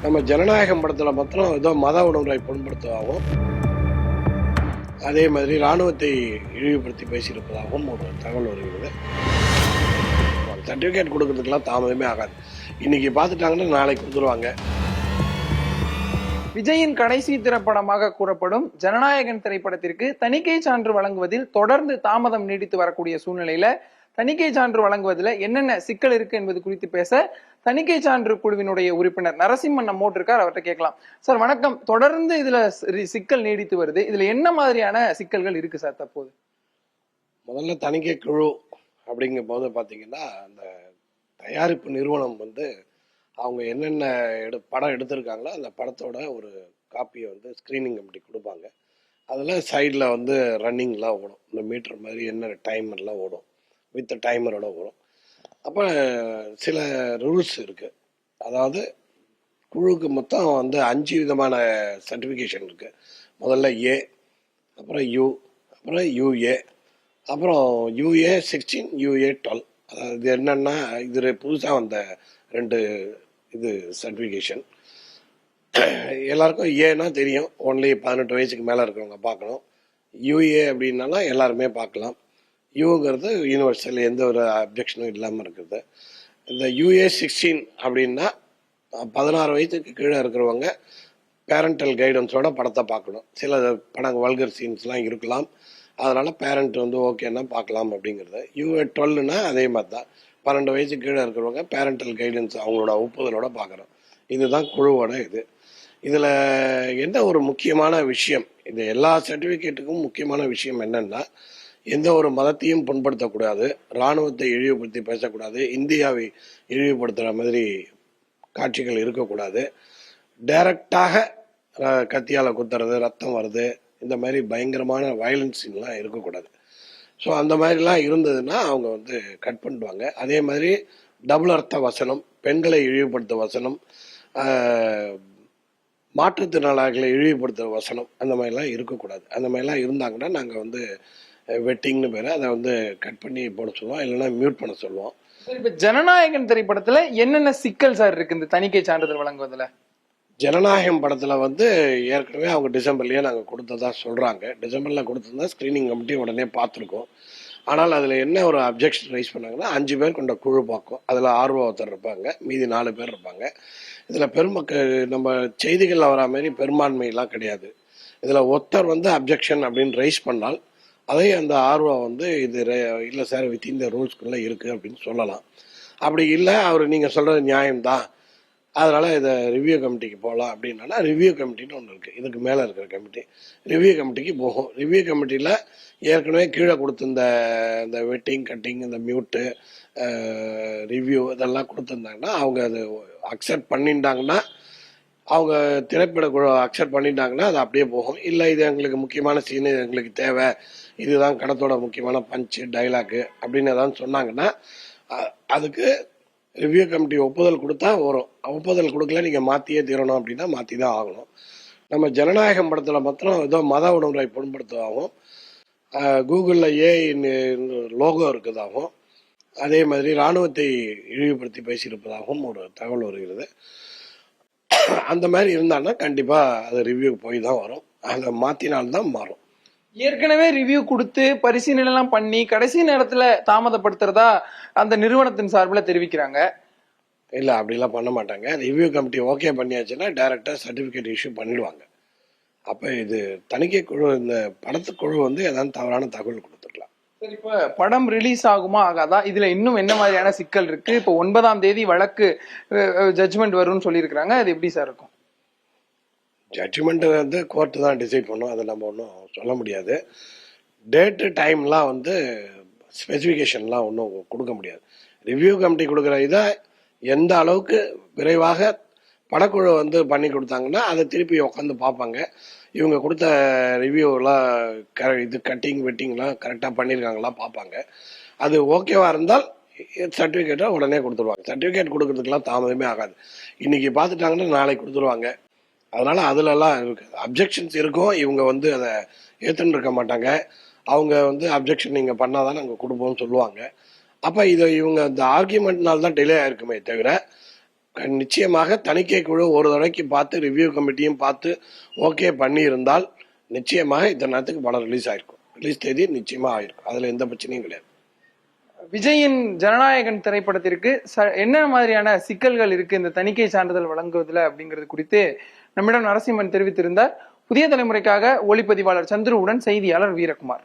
நம்ம ஜனநாயகம் படத்துல மாத்திரம் ஏதோ மத உணர்வை புண்படுத்துவதாகவும் அதே மாதிரி ராணுவத்தை இழிவுபடுத்தி பேசியிருப்பதாகவும் ஒரு தகவல் வருகிறது. சர்டிபிகேட் கொடுக்கறதுக்கெல்லாம் தாமதமே ஆகாது. இன்னைக்கு பார்த்துட்டாங்கன்னா நாளைக்கு கொடுத்துருவாங்க. விஜயின் கடைசி திரைப்படமாக கூறப்படும் ஜனநாயகன் திரைப்படத்திற்கு தணிக்கை சான்று வழங்குவதில் தொடர்ந்து தாமதம் நீடித்து வரக்கூடிய சூழ்நிலையில தணிக்கை சான்று வழங்குவதில் என்னென்ன சிக்கல் இருக்கு என்பது குறித்து பேச தணிக்கை சான்று குழுவினுடைய உறுப்பினர் நரசிம்மன் நம்மோடு இருக்கார். அவர்கிட்ட கேட்கலாம். சார் வணக்கம். தொடர்ந்து இதுல சிக்கல் நீடித்து வருது. இதுல என்ன மாதிரியான சிக்கல்கள் இருக்கு சார் தற்போது? முதல்ல தணிக்கை குழு அப்படிங்கும் போது பாத்தீங்கன்னா அந்த தயாரிப்பு நிறுவனம் அவங்க என்னென்ன படம் எடுத்திருக்காங்களோ அந்த படத்தோட ஒரு காப்பியை ஸ்க்ரீனிங் கமிட்டி கொடுப்பாங்க. அதில் சைடில் ரன்னிங்லாம் ஓடும். இந்த மீட்டர் மாதிரி என்ன டைமர்லாம் ஓடும், வித் டைமரோட ஓடும். அப்போ சில ரூல்ஸ் இருக்குது. அதாவது குழுவுக்கு மொத்தம் 5 விதமான சர்டிஃபிகேஷன் இருக்குது. முதல்ல ஏ, அப்புறம் யூ, அப்புறம் யூஏ, அப்புறம் யூஏ 16, யூஏ 12. அதாவது என்னென்னா இது புதுசாக வந்த 2 சர்டிஃபிகேஷன். எல்லாருக்கும் ஏன்னா தெரியும், ஒன்லி 18 வயசுக்கு மேலே இருக்கிறவங்க பார்க்கணும். யூஏ அப்படின்னாலும் எல்லாருமே பார்க்கலாம். யூங்கிறது யூனிவர்சல், எந்த ஒரு அப்ஜெக்ஷனும் இல்லாமல் இருக்குது. இந்த யூஏ 16 அப்படின்னா 16 வயசுக்கு கீழே இருக்கிறவங்க பேரண்டல் கைடன்ஸோட படத்தை பார்க்கணும். சில படம் வல்கர் சீன்ஸ்லாம் இருக்கலாம், அதனால் பேரண்ட் ஓகேன்னா பார்க்கலாம் அப்படிங்கிறது. யூஏ 12னா அதே மாதிரி தான், 12 வயசுக்கு கீழே இருக்கிறவங்க பேரண்டல் கைடன்ஸ் அவங்களோட ஒப்புதலோட பார்க்குறோம். இதுதான் குழுவோட இது. இதில் என்ன ஒரு முக்கியமான விஷயம், இது எல்லா சர்டிஃபிகேட்டுக்கும் முக்கியமான விஷயம் என்னென்னா, எந்த ஒரு மதத்தையும் புண்படுத்தக்கூடாது, இராணுவத்தை இழிவுபடுத்தி பேசக்கூடாது, இந்தியாவை இழிவுபடுத்துகிற மாதிரி காட்சிகள் இருக்கக்கூடாது, டைரக்டாக கத்தியால் குத்துறது, ரத்தம் வருது, இந்த மாதிரி பயங்கரமான வயலன்ஸ்லாம் இருக்கக்கூடாது. ஸோ அந்த மாதிரிலாம் இருந்ததுன்னா அவங்க கட் பண்ணுவாங்க. அதே மாதிரி டபுள் அர்த்த வசனம், பெண்களை இழிவுபடுத்த வசனம், மாற்றுத்திறனாளிகளை இழிவுபடுத்துகிற வசனம், அந்த மாதிரிலாம் இருக்கக்கூடாது. அந்த மாதிரிலாம் இருந்தாங்கன்னா நாங்கள் வெட்டிங்னு பேர், அதை கட் பண்ணி போட சொல்லுவோம், இல்லைன்னா மியூட் பண்ண சொல்லுவோம். இப்ப ஜனநாயகன் திரைப்படத்துல என்னென்ன சிக்கல் சார் இருக்கு இந்த தணிக்கை சான்றிதழ் வழங்குவதில்? ஜனநாயகம் படத்துல ஏற்கனவே அவங்க டிசம்பர்லயே நாங்கள் கொடுத்ததா சொல்றாங்க. டிசம்பர்ல கொடுத்ததா ஸ்கிரீனிங் கமிட்டி உடனே பார்த்துருக்கோம். ஆனால் அதுல என்ன ஒரு அப்ஜெக்ஷன் ரைஸ் பண்ணாங்கன்னா, 5 பேர் கொண்ட குழு பார்க்கும். அதுல ஆர்வம் ஒருத்தர் இருப்பாங்க, மீதி 4 பேர் இருப்பாங்க. இதுல பெருமக்கள் நம்ம செய்திகள்ல வரா மாதிரி பெரும்பான்மையெல்லாம் கிடையாது. இதுல ஒருத்தர் அப்ஜெக்ஷன் அப்படின்னு ரைஸ் பண்ணால் அதே அந்த ஆர்வம் இது இல்லை சார் வித்தின் த ரூல்ஸ்குள்ள இருக்கு அப்படின்னு சொல்லலாம். அப்படி இல்லை, அவர் நீங்க சொல்றது நியாயம்தான், அதனால இதை ரிவ்யூ கமிட்டிக்கு போகலாம் அப்படின்னா, ரிவ்யூ கமிட்டின்னு ஒன்று இருக்குது. இதுக்கு மேலே இருக்கிற கமிட்டி ரிவ்யூ கமிட்டிக்கு போகும். ரிவ்யூ கமிட்டியில் ஏற்கனவே கீழே கொடுத்துருந்த இந்த வெட்டிங், கட்டிங், இந்த மியூட்டு, ரிவ்யூ இதெல்லாம் கொடுத்துருந்தாங்கன்னா, அவங்க அது அக்செப்ட் பண்ணிட்டாங்கன்னா, அவங்க திரைப்பட குழு அக்செப்ட் பண்ணிட்டாங்கன்னா அது அப்படியே போகும். இல்லை இது எங்களுக்கு முக்கியமான சீனு, எங்களுக்கு தேவை, இதுதான் கடத்தோட முக்கியமான பஞ்சு டைலாக்கு அப்படின்னு ஏதாவது சொன்னாங்கன்னா அதுக்கு ரிவ்யூ கமிட்டி ஒப்புதல் கொடுத்தா வரும். ஒப்புதல் கொடுக்கல நீங்கள் மாற்றியே தீரணும் அப்படின்னா மாற்றி தான் ஆகணும். நம்ம ஜனநாயகம் படத்தில் மாத்திரம் ஏதோ மத உணர்வை புண்படுத்துவதாகவும், கூகுளில் லோகோ இருக்குதாகவும், அதே மாதிரி இராணுவத்தை இழிவுபடுத்தி பேசியிருப்பதாகவும் ஒரு தகவல் வருகிறது. அந்த மாதிரி இருந்தாங்கன்னா கண்டிப்பாக அது ரிவ்யூ போய் தான் வரும். அதை மாற்றினால்தான் மாறும். ஏற்கனவே ரிவ்யூ கொடுத்து பரிசீலனை எல்லாம் பண்ணி கடைசி நேரத்துல தாமதப்படுத்துறதா அந்த நிறுவனத்தின் சார்பில் தெரிவிக்கிறாங்க. இல்லை, அப்படிலாம் பண்ண மாட்டாங்க. ரிவ்யூ கமிட்டி ஓகே பண்ணியாச்சுன்னா டைரக்டா சர்டிஃபிகேட் இஷ்யூ பண்ணிடுவாங்க. அப்போ இது தணிக்கை குழு, இந்த படத்துக்குழு ஏதாவது தவறான தகவல் கொடுத்துருக்கலாம். சரி, இப்போ படம் ரிலீஸ் ஆகுமா ஆகாதா, இதுல இன்னும் என்ன மாதிரியான சிக்கல் இருக்கு? இப்போ 9ஆம் தேதி வழக்கு ஜட்ஜ்மெண்ட் வரும்னு சொல்லியிருக்கிறாங்க. அது எப்படி சார் இருக்கும்? ஜட்ஜ்மெண்ட் கோர்ட்டு தான் டிசைட் பண்ணும், அதை நம்ம ஒன்றும் சொல்ல முடியாது. டேட்டு டைம்லாம் ஸ்பெசிஃபிகேஷன்லாம் ஒன்றும் கொடுக்க முடியாது. ரிவ்யூ கமிட்டி கொடுக்குற இதை எந்த அளவுக்கு விரைவாக படக்குழு பண்ணி கொடுத்தாங்கன்னா அதை திருப்பி உட்காந்து பார்ப்பாங்க. இவங்க கொடுத்த ரிவ்யூலாம் இது கட்டிங் வெட்டிங்லாம் கரெக்டாக பண்ணியிருக்காங்களா பார்ப்பாங்க. அது ஓகேவா இருந்தால் சர்டிஃபிகேட்டை உடனே கொடுத்துருவாங்க. சர்டிஃபிகேட் கொடுக்கறதுக்கெல்லாம் தாமதமே ஆகாது. இன்னைக்கு பார்த்துட்டாங்கன்னா நாளைக்கு கொடுத்துருவாங்க. அதனால அதுலலாம் இருக்கு அப்ஜெக்ஷன்ஸ் இருக்கும். இவங்க அதை ஏற்றுன்னு இருக்க மாட்டாங்க. அவங்க அப்ஜெக்ஷன் நீங்கள் பண்ணாதான் நாங்கள் கொடுப்போம்னு சொல்லுவாங்க. அப்போ இதை இவங்க இந்த ஆர்கியூமெண்ட்னால தான் டிலே ஆயிருக்குமே தவிர நிச்சயமாக தணிக்கை குழு ஒரு தடவைக்கு பார்த்து ரிவ்யூ கமிட்டியும் பார்த்து ஓகே பண்ணியிருந்தால் நிச்சயமாக இத்தனை நேரத்துக்கு படம் ரிலீஸ் ஆயிருக்கும். ரிலீஸ் தேதி நிச்சயமாக ஆயிருக்கும். அதில் எந்த பிரச்சனையும் கிடையாது. விஜயின் ஜனநாயகன் திரைப்படத்திற்கு என்ன மாதிரியான சிக்கல்கள் இருக்கு இந்த தணிக்கை சான்றிதழ் வழங்குவதில் அப்படிங்கிறது குறித்து நம்மிடம் நரசிம்மன் தெரிவித்திருந்தார். புதிய தலைமுறைக்காக ஒளிப்பதிவாளர் சந்துருவுடன் செய்தியாளர் வீரகுமார்.